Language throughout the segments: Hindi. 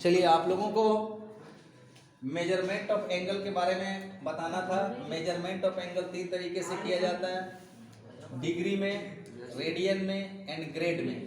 चलिए आप लोगों को मेजरमेंट ऑफ एंगल के बारे में बताना था। मेजरमेंट ऑफ एंगल 3 तरीके से किया जाता है, डिग्री में, रेडियन में एंड ग्रेड में।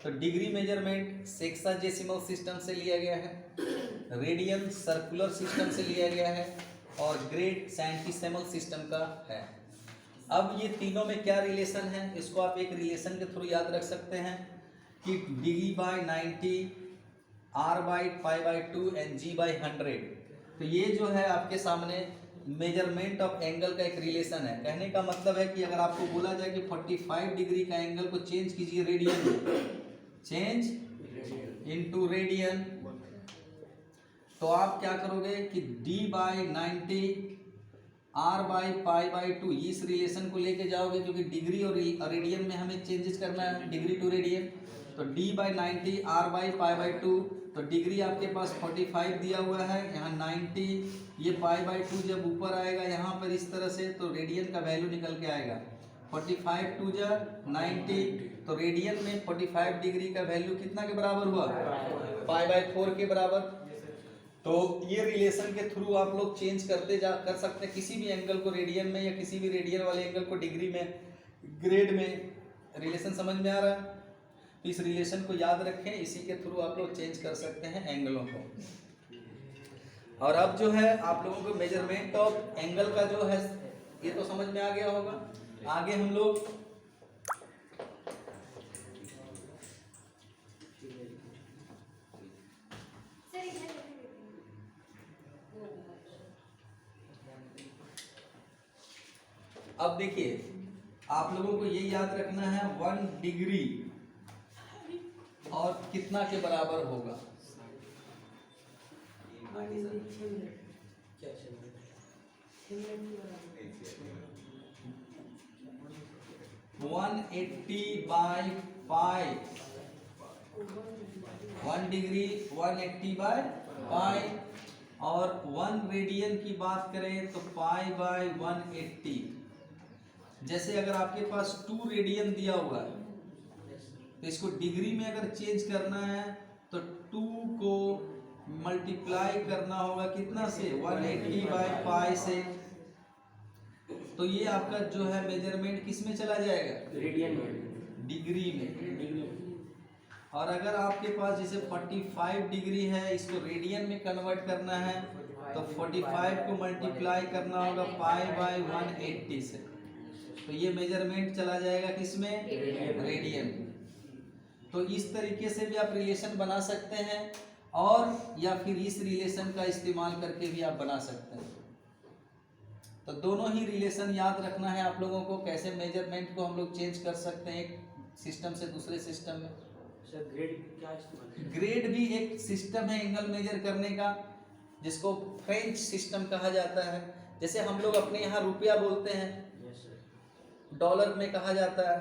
तो डिग्री मेजरमेंट सेक्साजेसिमल सिस्टम से लिया गया है, रेडियन सर्कुलर सिस्टम से लिया गया है और ग्रेड सेंटीसिमल सिस्टम का है। अब ये तीनों में क्या रिलेशन है, इसको आप एक रिलेशन के थ्रू याद रख सकते हैं कि d/90 r/π/2 एंड g/100। तो ये जो है आपके सामने मेजरमेंट ऑफ एंगल का एक रिलेशन है। कहने का मतलब है कि अगर आपको बोला जाए कि 45 डिग्री का एंगल को चेंज कीजिए रेडियन में, चेंज इनटू रेडियन, तो आप क्या करोगे कि d/90 r/π/2 इस रिलेशन को लेके जाओगे, क्योंकि डिग्री और रेडियन में हमें चेंजेस करना है, डिग्री टू रेडियन। तो d/90 r/π/2, तो डिग्री आपके पास 45 दिया हुआ है, यहाँ 90, ये π/2 जब ऊपर आएगा यहाँ पर इस तरह से, तो रेडियन का वैल्यू निकल के आएगा 45 2 जा 90। तो रेडियन में 45 डिग्री का वैल्यू कितना के बराबर हुआ, π/4 के बराबर। तो ये रिलेशन के थ्रू आप लोग चेंज कर सकते हैं किसी भी एंगल को रेडियन में, या किसी भी रेडियन वाले एंगल को डिग्री में, ग्रेड में। रिलेशन समझ में आ रहा है? तो इस रिलेशन को याद रखें, इसी के थ्रू आप लोग चेंज कर सकते हैं एंगलों को। और अब जो है आप लोगों को मेजरमेंट ऑफ एंगल का जो है ये तो समझ में आ गया होगा। आगे हम लोग अब देखिए आप लोगों को ये याद रखना है 1 डिग्री और कितना के बराबर होगा। 180/π, 1 डिग्री 180/π, और 1 रेडियन की बात करें तो π/180। जैसे अगर आपके पास 2 रेडियन दिया हुआ है, तो इसको डिग्री में अगर चेंज करना है तो 2 को मल्टीप्लाई करना होगा कितना से, 180/π से। तो ये आपका जो है मेजरमेंट किस में चला जाएगा, रेडियन में, डिग्री में। और अगर आपके पास जैसे 45 डिग्री है, इसको रेडियन में कन्वर्ट करना है तो 45 को मल्टीप्लाई करना होगा π/180 से। तो ये मेजरमेंट चला जाएगा किसमें, रेडियन। तो इस तरीके से भी आप रिलेशन बना सकते हैं, और या फिर इस रिलेशन का इस्तेमाल करके भी आप बना सकते हैं। तो दोनों ही रिलेशन याद रखना है आप लोगों को, कैसे मेजरमेंट को हम लोग चेंज कर सकते हैं एक सिस्टम से दूसरे सिस्टम में। सर ग्रेड क्या इस्तेमाल, ग्रेड भी एक सिस्टम है एंगल मेजर करने का, जिसको फ्रेंच सिस्टम कहा जाता है। जैसे हम लोग अपने यहाँ रुपया बोलते हैं, डॉलर में कहा जाता है,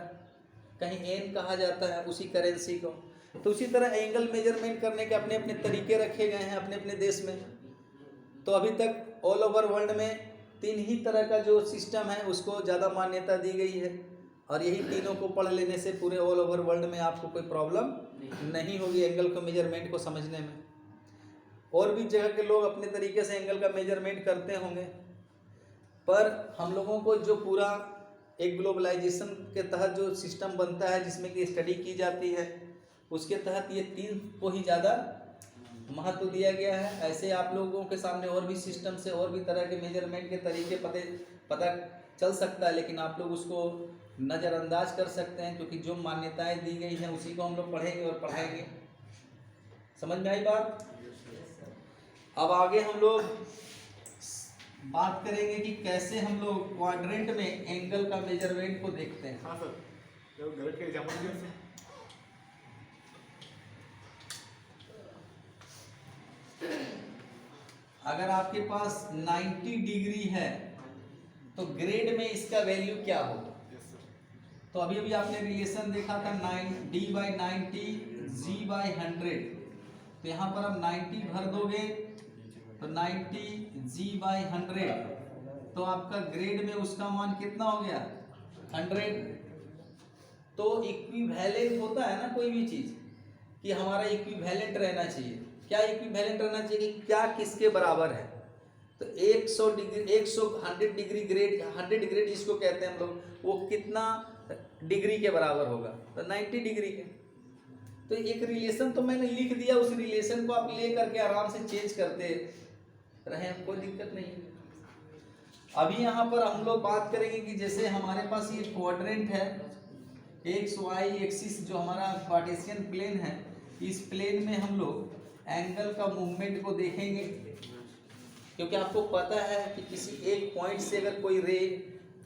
कहीं एन कहा जाता है उसी करेंसी को। तो उसी तरह एंगल मेजरमेंट करने के अपने अपने तरीके रखे गए हैं अपने अपने देश में। तो अभी तक ऑल ओवर वर्ल्ड में 3 ही तरह का जो सिस्टम है उसको ज़्यादा मान्यता दी गई है, और यही तीनों को पढ़ लेने से पूरे ऑल ओवर वर्ल्ड में आपको कोई प्रॉब्लम नहीं होगी एंगल को मेजरमेंट को समझने में। और भी जगह के लोग अपने तरीके से एंगल का मेजरमेंट करते होंगे, पर हम लोगों को जो पूरा एक ग्लोबलाइजेशन के तहत जो सिस्टम बनता है, जिसमें कि स्टडी की जाती है, उसके तहत ये 3 को ही ज़्यादा महत्व दिया गया है। ऐसे आप लोगों के सामने और भी सिस्टम से और भी तरह के मेजरमेंट के तरीके पता चल सकता है, लेकिन आप लोग उसको नज़रअंदाज कर सकते हैं, क्योंकि जो मान्यताएं दी गई हैं उसी को हम लोग पढ़ेंगे और पढ़ाएंगे। समझ में आई बात? अब आगे हम लोग बात करेंगे कि कैसे हम लोग क्वाड्रेंट में एंगल का मेजरमेंट को देखते हैं। हाँ सर, जब गलत के एग्जाम्पल दिया सर। अगर आपके पास 90 डिग्री है तो ग्रेड में इसका वैल्यू क्या होगा? तो अभी अभी आपने रिलेशन देखा था d/90 g/100। तो यहाँ पर आप 90 भर दोगे तो 90 g/100, तो आपका ग्रेड में उसका मान कितना हो गया, 100। तो इक्विवेलेंट होता है ना कोई भी चीज़, कि हमारा इक्विवेलेंट रहना चाहिए। क्या इक्विवेलेंट रहना चाहिए कि क्या किसके बराबर है। तो 100 डिग्री ग्रेड 100 ग्रेड जिसको कहते हैं हम लोग, वो कितना डिग्री के बराबर होगा, तो 90 डिग्री के। तो एक रिलेशन तो मैंने लिख दिया, उस रिलेशन को आप ले करके आराम से चेंज करते रहे, कोई दिक्कत नहीं है। अभी यहाँ पर हम लोग बात करेंगे कि जैसे हमारे पास ये क्वाड्रेंट है, एक्स वाई एक्सिस जो हमारा कार्टेशियन प्लेन है, इस प्लेन में हम लोग एंगल का मूवमेंट को देखेंगे, क्योंकि आपको पता है कि किसी एक पॉइंट से अगर कोई रे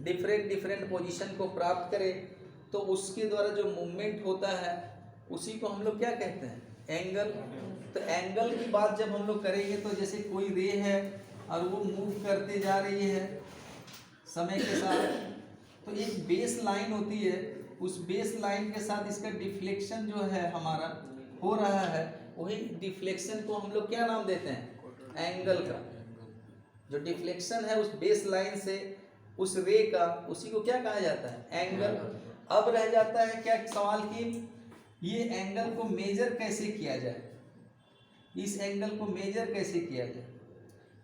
डिफरेंट पोजीशन को प्राप्त करे तो उसके द्वारा जो मूवमेंट होता है उसी को हम लोग क्या कहते हैं, एंगल। तो एंगल की बात जब हम लोग करेंगे तो जैसे कोई रे है और वो मूव करते जा रही है समय के साथ, तो एक बेस लाइन होती है, उस बेस लाइन के साथ इसका डिफ्लेक्शन जो है हमारा हो रहा है, वही डिफ्लेक्शन को हम लोग क्या नाम देते हैं, एंगल का। जो डिफ्लेक्शन है उस बेस लाइन से उस रे का, उसी को क्या कहा जाता है, एंगल। अब रह जाता है क्या सवाल कि ये एंगल को मेजर कैसे किया जाए, इस एंगल को मेजर कैसे किया जाए।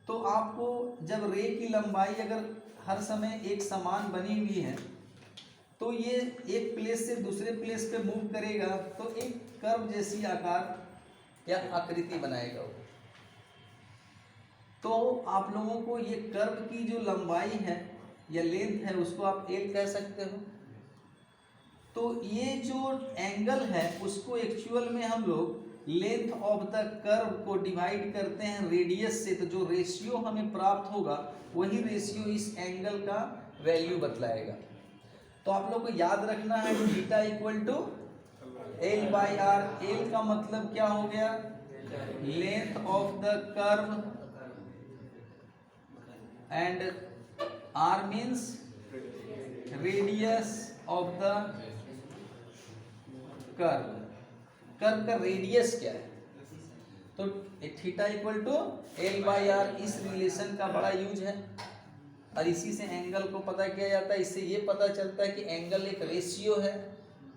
तो आपको जब रे की लंबाई अगर हर समय एक समान बनी हुई है तो ये एक प्लेस से दूसरे प्लेस पे मूव करेगा तो एक कर्व जैसी आकार या आकृति बनाएगा वो। तो आप लोगों को ये कर्व की जो लंबाई है या लेंथ है उसको आप एल कह सकते हो। तो ये जो एंगल है उसको एक्चुअल में हम लोग लेंथ ऑफ द कर्व को डिवाइड करते हैं रेडियस से, तो जो रेशियो हमें प्राप्त होगा वही रेशियो इस एंगल का वैल्यू बतलाएगा। तो आप लोग को याद रखना है theta equal to L by R. L का मतलब क्या हो गया, length of the curve, and R means radius of the curve. Curve का रेडियस क्या है, तो थीटा इक्वल टू एल बाई आर। इस रिलेशन का बड़ा यूज है और इसी से एंगल को पता किया जाता है। इससे ये पता चलता है कि एंगल एक रेशियो है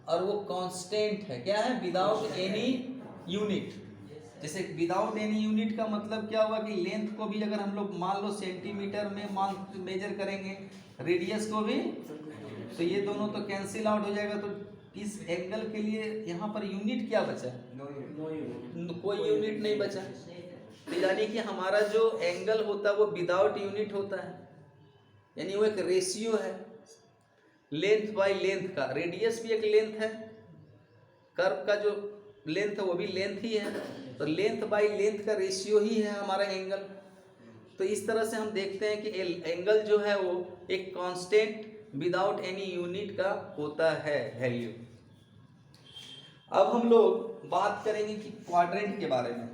और वो कांस्टेंट है, क्या है, विदाउट एनी यूनिट। जैसे विदाउट एनी यूनिट का मतलब क्या हुआ कि लेंथ को भी अगर हम लोग मान लो सेंटीमीटर में मेजर करेंगे, रेडियस को भी, तो ये दोनों तो कैंसिल आउट हो जाएगा। तो इस एंगल के लिए यहाँ पर यूनिट क्या बचा, कोई यूनिट नहीं बचा। तो यानी कि हमारा जो एंगल होता है वो विदाउट यूनिट होता है, यानी वो एक रेशियो है लेंथ बाय लेंथ का। रेडियस भी एक लेंथ है, कर्व का जो लेंथ है वो भी लेंथ ही है, तो लेंथ बाय लेंथ का रेशियो ही है हमारा एंगल। तो इस तरह से हम देखते हैं कि एंगल जो है वो एक कांस्टेंट विदाउट एनी यूनिट का होता है वैल्यू। अब हम लोग बात करेंगे कि क्वाड्रेंट के बारे में।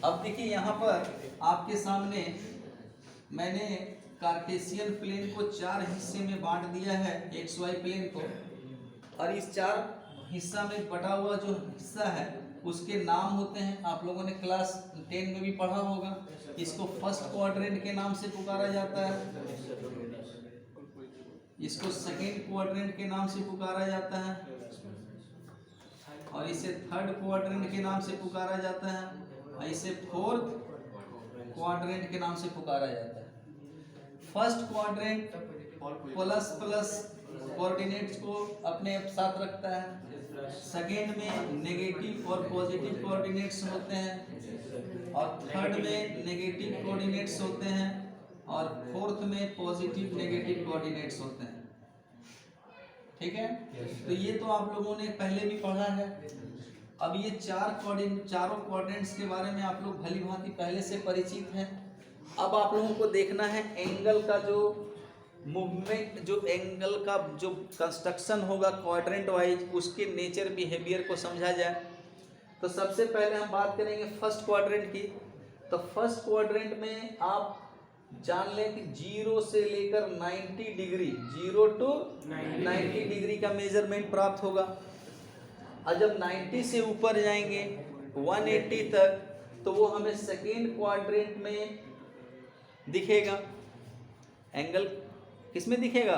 अब देखिए यहाँ पर आपके सामने मैंने कार्टेशियन प्लेन को 4 हिस्से में बांट दिया है, एक्स वाई प्लेन को, और इस 4 हिस्सा में बटा हुआ जो हिस्सा है उसके नाम होते हैं, आप लोगों ने क्लास 10 में भी पढ़ा होगा। इसको फर्स्ट क्वाड्रेंट के नाम से पुकारा जाता है, इसको सेकेंड क्वाड्रेंट के नाम से पुकारा जाता है, और इसे थर्ड क्वाड्रेंट के नाम से पुकारा जाता है, और इसे फोर्थ क्वाड्रेंट के नाम से पुकारा जाता है। First quadrant plus plus coordinates को अपने साथ रखता है, सेकेंड में नेगेटिव और पॉजिटिव कोऑर्डिनेट्स होते हैं, और थर्ड में नेगेटिव कोऑर्डिनेट्स होते हैं, और फोर्थ में पॉजिटिव नेगेटिव कोऑर्डिनेट्स होते हैं। ठीक है, तो ये तो आप लोगों ने पहले भी पढ़ा है। अब ये चारों कोऑर्डिनेट्स के बारे में आप लोग भली भांति पहले से परिचित हैं। अब आप लोगों को देखना है एंगल का जो मूवमेंट, जो एंगल का जो कंस्ट्रक्शन होगा क्वाड्रेंट वाइज, उसके नेचर बिहेवियर को समझा जाए। तो सबसे पहले हम बात करेंगे फर्स्ट क्वाड्रेंट की। तो फर्स्ट क्वाड्रेंट में आप जान लें कि 0 से लेकर 90 डिग्री, 0 to 90 डिग्री का मेजरमेंट प्राप्त होगा, और जब 90 से ऊपर जाएंगे 180 तक तो वो हमें सेकेंड क्वाड्रेंट में दिखेगा एंगल। किसमें दिखेगा?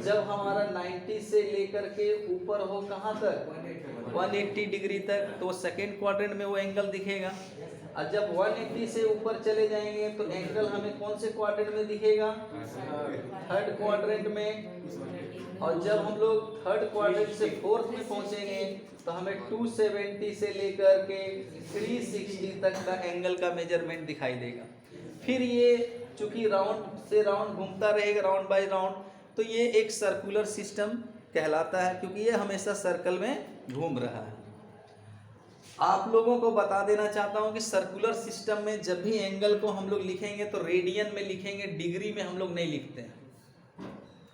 जब हमारा 90 से लेकर के ऊपर हो कहाँ तक? 180 डिग्री तक, तो सेकेंड क्वाड्रेंट में वो एंगल दिखेगा। और जब 180 से ऊपर चले जाएंगे तो एंगल हमें कौन से क्वाड्रेंट में दिखेगा? थर्ड क्वाड्रेंट में। और जब हम लोग थर्ड क्वाड्रेंट से फोर्थ में पहुंचेंगे तो हमें 270 से लेकर के 360 तक का एंगल का मेजरमेंट दिखाई देगा। फिर ये चूंकि राउंड से राउंड घूमता रहेगा, राउंड बाय राउंड, तो ये एक सर्कुलर सिस्टम कहलाता है, क्योंकि ये हमेशा सर्कल में घूम रहा है। आप लोगों को बता देना चाहता हूं कि सर्कुलर सिस्टम में जब भी एंगल को हम लोग लिखेंगे तो रेडियन में लिखेंगे, डिग्री में हम लोग नहीं लिखते हैं।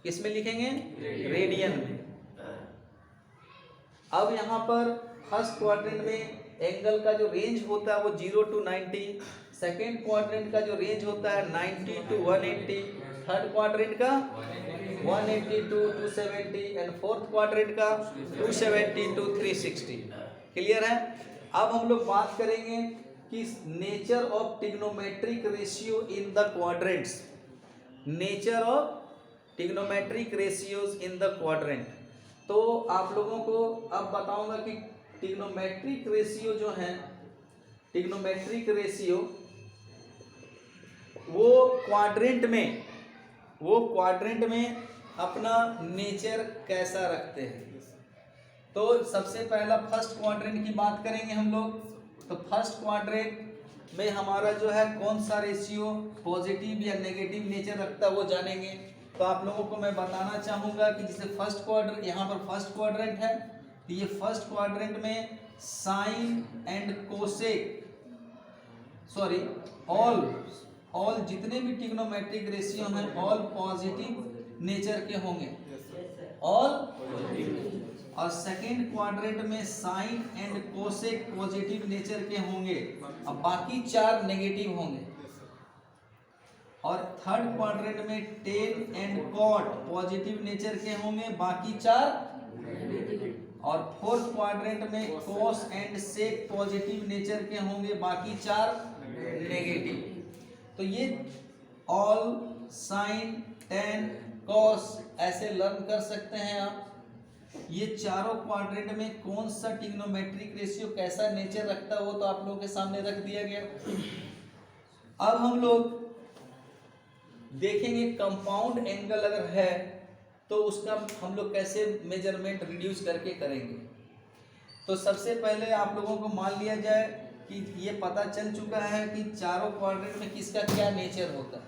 किस में लिखेंगे? रेडियन में। अब यहाँ पर फर्स्ट क्वाड्रेंट में एंगल का जो रेंज होता है वो 0 to 90, सेकेंड क्वाड्रेंट का जो रेंज होता है 90 to 180, थर्ड क्वाड्रेंट का 180 to 270 एंड फोर्थ क्वाड्रेंट का 270 to 360। क्लियर है? अब हम लोग बात करेंगे कि nature of trigonometric ratio in the quadrants. Nature of trigonometric ratios in the quadrant. तो आप लोगों को अब बताऊंगा कि ट्रिग्नोमेट्रिक रेशियो जो है, ट्रिग्नोमेट्रिक रेशियो वो क्वाड्रेंट में अपना नेचर कैसा रखते हैं। तो सबसे पहला फर्स्ट क्वाड्रेंट की बात करेंगे हम लोग। तो फर्स्ट क्वाड्रेंट में हमारा जो है कौन सा रेशियो पॉजिटिव या नेगेटिव नेचर रखता है वो जानेंगे। तो आप लोगों को मैं बताना चाहूँगा कि जैसे फर्स्ट क्वाड्रेंट, यहाँ पर फर्स्ट क्वाड्रेंट है, तो ये फर्स्ट क्वाड्रेंट में sine and cosec, sorry all जितने भी ट्रिग्नोमेट्रिक रेशियो हैं ऑल पॉजिटिव नेचर के होंगे, ऑल। और सेकेंड क्वाड्रेंट में sine and cosec positive nature के होंगे, अब बाकी 4 नेगेटिव होंगे। और थर्ड क्वाड्रेंट में tan and cot positive nature के होंगे, बाकी 4। और फोर्थ क्वाड्रेंट में cos and sec positive nature के होंगे, बाकी 4 नेगेटिव। तो ये ऑल, साइन, टेन, कॉस ऐसे लर्न कर सकते हैं आप। ये चारों क्वाड्रेंट में कौन सा ट्रिग्नोमेट्रिक रेशियो कैसा नेचर रखता है वो तो आप लोगों के सामने रख दिया गया। अब हम लोग देखेंगे कंपाउंड एंगल अगर है तो उसका हम लोग कैसे मेजरमेंट रिड्यूस करके करेंगे। तो सबसे पहले आप लोगों को मान लिया जाए कि ये पता चल चुका है कि चारों क्वाड्रेंट में किसका क्या नेचर होता है।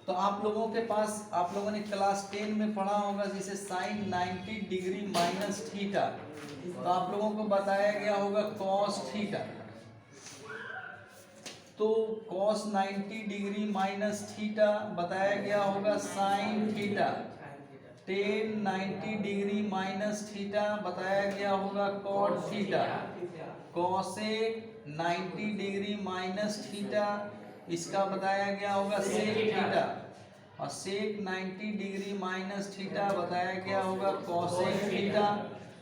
तो आप लोगों के पास, आप लोगों ने क्लास 10 में पढ़ा होगा जैसे साइन 90 डिग्री माइनस थीटा, तो आप लोगों को बताया गया होगा कॉस थीटा। तो कॉस 90 डिग्री माइनस थीटा बताया गया होगा sine theta. Tan 90 degree minus theta बताया गया होगा cot theta. Cosec 90 degree minus theta इसका बताया गया होगा सेक थीटा। और सेक 90 डिग्री माइनस थीटा बताया गया होगा कॉसेक थीटा।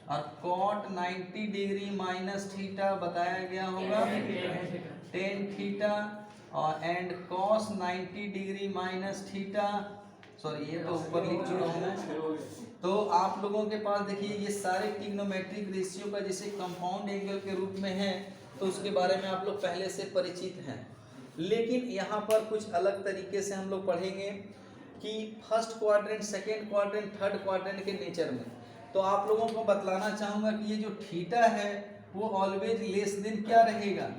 और कॉट 90 डिग्री माइनस थीटा बताया गया होगा टेन थीटा। और and cos 90 degree minus theta, sorry ये तो ऊपर लिख चुका हूँ मैं। तो आप लोगों के पास देखिए ये सारे ट्रिग्नोमेट्रिक रेशियो का जैसे कंपाउंड एंगल के रूप में है तो उसके बारे में आप लोग पहले से परिचित हैं। लेकिन यहाँ पर कुछ अलग तरीके से हम लोग पढ़ेंगे कि first quadrant, second quadrant, third quadrant के नेचर में। तो आप लोगों को बतलाना चाहूँगा कि ये जो थीटा है वो ऑलवेज लेस देन क्या रहेगा।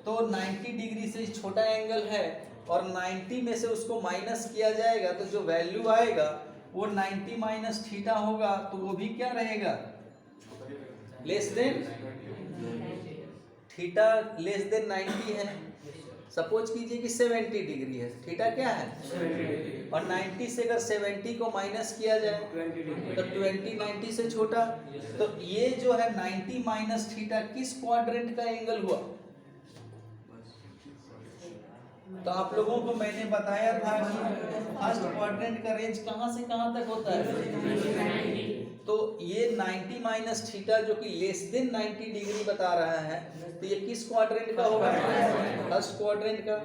तो 90 डिग्री से छोटा एंगल है और 90 में से उसको माइनस किया जाएगा तो जो वैल्यू आएगा वो 90 माइनस थीटा होगा, तो वो भी क्या रहेगा less than theta, less than 90 है। सपोज कीजिए कि 70 डिग्री है, थीटा क्या है और 90 से अगर 70 को माइनस किया जाए तो 20 90 से छोटा। तो ये जो है 90 माइनस थीटा किस क्वाड्रेंट का एंगल हुआ। तो आप लोगों को मैंने बताया था कि फर्स्ट क्वाड्रेंट का रेंज कहां से कहां तक होता है। तो ये 90 माइनस थीटा जो कि लेस देन 90 डिग्री बता रहा है, तो ये किस क्वाड्रेंट का होगा, फर्स्ट क्वाड्रेंट का।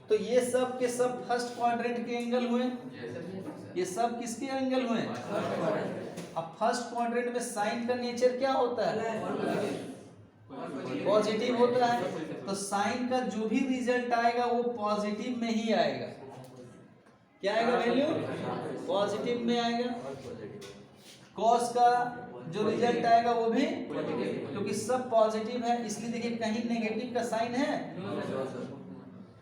तो ये सब के सब फर्स्ट क्वाड्रेंट के एंगल हुए, ये सब किसके एंगल हुए? अब फर्स्ट क्वाड्रेंट में साइन का नेचर क्या होता है? पॉजिटिव होता है, तो साइन का जो भी रिजल्ट आएगा वो पॉजिटिव में ही आएगा। क्या आएगा वैल्यू? पॉजिटिव में आएगा। कॉस का जो रिजल्ट आएगा वो भी, क्योंकि सब पॉजिटिव है इसलिए देखिए कहीं नेगेटिव का साइन है।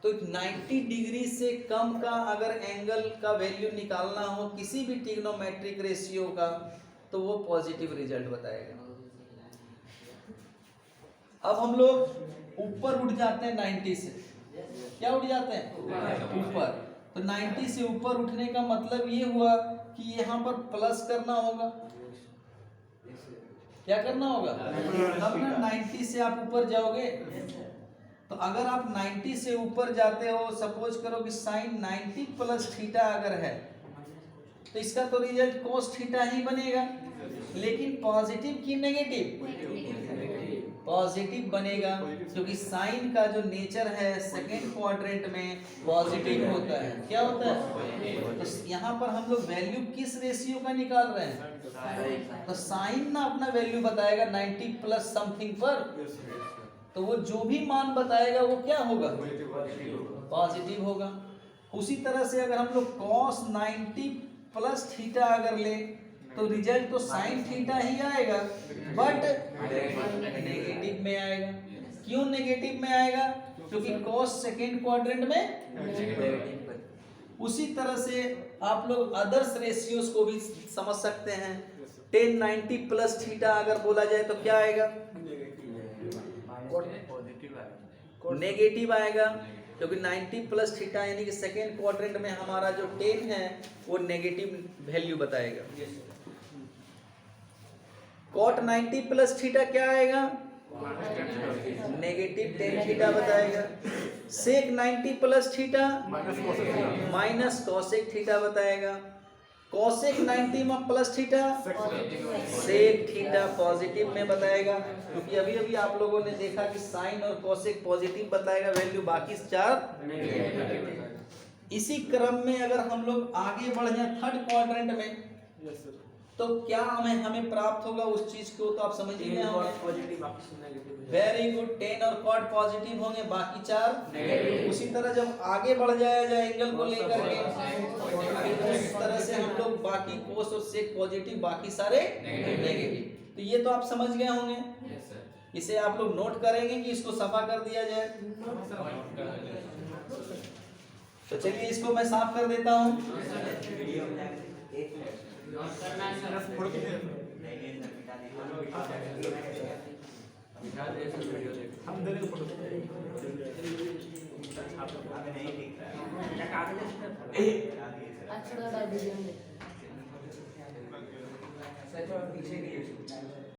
तो 90 डिग्री से कम का अगर एंगल का वैल्यू निकालना हो किसी भी ट्रिग्नोमेट्रिक रेशियो का, तो वो पॉजिटिव रिजल्ट बताएगा। अब हम लोग ऊपर उठ जाते हैं 90 से। क्या उठ जाते हैं? ऊपर। तो 90 से ऊपर उठने का मतलब ये हुआ कि यहाँ पर प्लस करना होगा। क्या करना होगा? तब ना 90 से आप ऊपर जाओगे। तो अगर आप 90 से ऊपर जाते हो, सपोज करो कि साइन 90 प्लस थीटा अगर है, तो इसका तो रिजल्ट कोस थीटा ही बनेगा। लेकिन पॉजिटिव की नेगेटिव? पॉजिटिव बनेगा, क्योंकि साइन का जो नेचर है सेकेंड क्वाड्रेंट में पॉजिटिव होता है। क्या होता है? तो यहाँ पर हम लोग वैल्यू किस रेशियो का निकाल रहे हैं? तो साइन ना अपना वैल्यू बताएगा 90 प्लस समथिंग पर, तो वो जो भी मान बताएगा वो क्या होगा? पॉजिटिव होगा। उसी तरह से अगर हम लोग cos 90 प्लस थीटा अगर ले, तो रिजल्ट तो साइन थीटा ही आएगा, बट नेगेटिव में आएगा। क्यों नेगेटिव में आएगा? क्योंकि cos सेकेंड क्वाड्रेंट में। उसी तरह से आप लोग अदर्स रेशियोज को भी समझ सकते हैं। tan 90 प्लस थीटा अगर बोला जाए तो क्या आएगा? नेगेटिव आएगा, क्योंकि 90 प्लस थीटा यानी कि सेकेंड क्वाड्रेंट में हमारा जो tan है वो नेगेटिव वैल्यू बताएगा। cot 90 प्लस थीटा क्या आएगा? नेगेटिव tan थीटा बताएगा। sec 90 plus theta minus cosec theta बताएगा। cosec 90 में plus theta sec theta positive में बताएगा, क्योंकि अभी अभी आप लोगों ने देखा कि साइन और cosec पॉजिटिव बताएगा वैल्यू, बाकी चार। इसी क्रम में अगर हम लोग आगे बढ़ जाए थर्ड क्वाड्रेंट में, तो क्या हमें प्राप्त होगा उस चीज को तो आप समझ ही गए होंगे। Very good. tan और cot पॉजिटिव होंगे, बाकी चार नेगेटिव। उसी तरह जब आगे बढ़ जाया जाए एंगल को लेकर के, उस तरह से हम लोग बाकी cos और sec पॉजिटिव, बाकी सारे नेगेटिव। तो ये तो आप समझ गए होंगे। इसे आप लोग नोट करेंगे कि इसको सफा कर दिया जाए। तो चलिए इसको मैं साफ कर देता हूँ। अच्छा